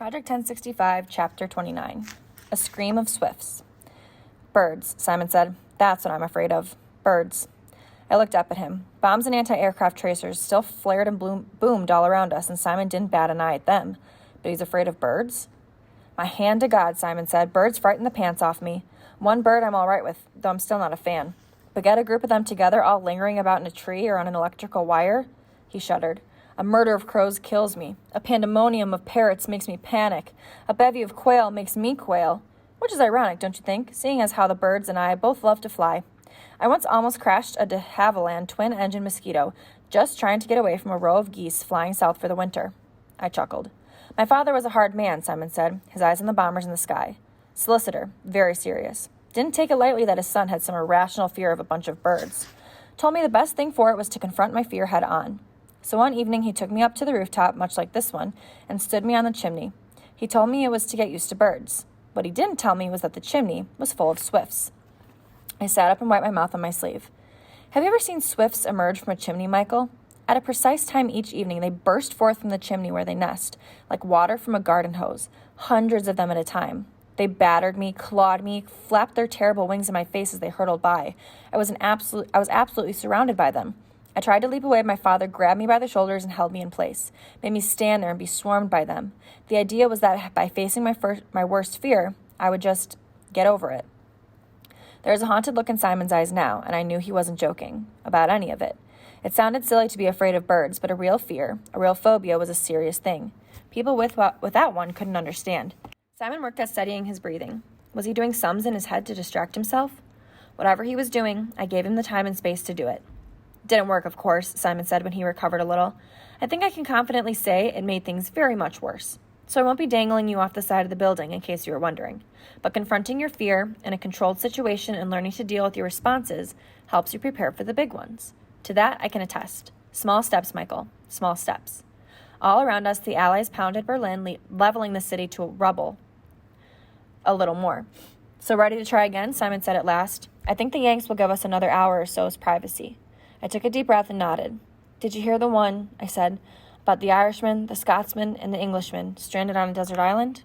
Project 1065, Chapter 29. A Scream of Swifts. Birds, Simon said. That's what I'm afraid of. Birds. I looked up at him. Bombs and anti-aircraft tracers still flared and boomed all around us, and Simon didn't bat an eye at them. But he's afraid of birds? My hand to God, Simon said. Birds frighten the pants off me. One bird I'm all right with, though I'm still not a fan. But get a group of them together, all lingering about in a tree or on an electrical wire? He shuddered. A murder of crows kills me. A pandemonium of parrots makes me panic. A bevy of quail makes me quail. Which is ironic, don't you think, seeing as how the birds and I both love to fly. I once almost crashed a de Havilland twin-engine Mosquito, just trying to get away from a row of geese flying south for the winter. I chuckled. My father was a hard man, Simon said, his eyes on the bombers in the sky. Solicitor, very serious. Didn't take it lightly that his son had some irrational fear of a bunch of birds. Told me the best thing for it was to confront my fear head on. So one evening he took me up to the rooftop, much like this one, and stood me on the chimney. He told me it was to get used to birds. What he didn't tell me was that the chimney was full of swifts. I sat up and wiped my mouth on my sleeve. Have you ever seen swifts emerge from a chimney, Michael? At a precise time each evening, they burst forth from the chimney where they nest, like water from a garden hose, hundreds of them at a time. They battered me, clawed me, flapped their terrible wings in my face as they hurtled by. I was absolutely surrounded by them. I tried to leap away, but my father grabbed me by the shoulders and held me in place, made me stand there and be swarmed by them. The idea was that by facing my worst fear, I would just get over it. There was a haunted look in Simon's eyes now, and I knew he wasn't joking about any of it. It sounded silly to be afraid of birds, but a real fear, a real phobia was a serious thing. People without one couldn't understand. Simon worked at studying his breathing. Was he doing sums in his head to distract himself? Whatever he was doing, I gave him the time and space to do it. Didn't work, of course, Simon said when he recovered a little. I think I can confidently say it made things very much worse. So I won't be dangling you off the side of the building in case you were wondering. But confronting your fear in a controlled situation and learning to deal with your responses helps you prepare for the big ones. To that I can attest. Small steps, Michael. Small steps. All around us, the Allies pounded Berlin, leveling the city to rubble. A little more. So ready to try again? Simon said at last. I think the Yanks will give us another hour or so as privacy. I took a deep breath and nodded. Did you hear the one, I said, about the Irishman, the Scotsman, and the Englishman stranded on a desert island?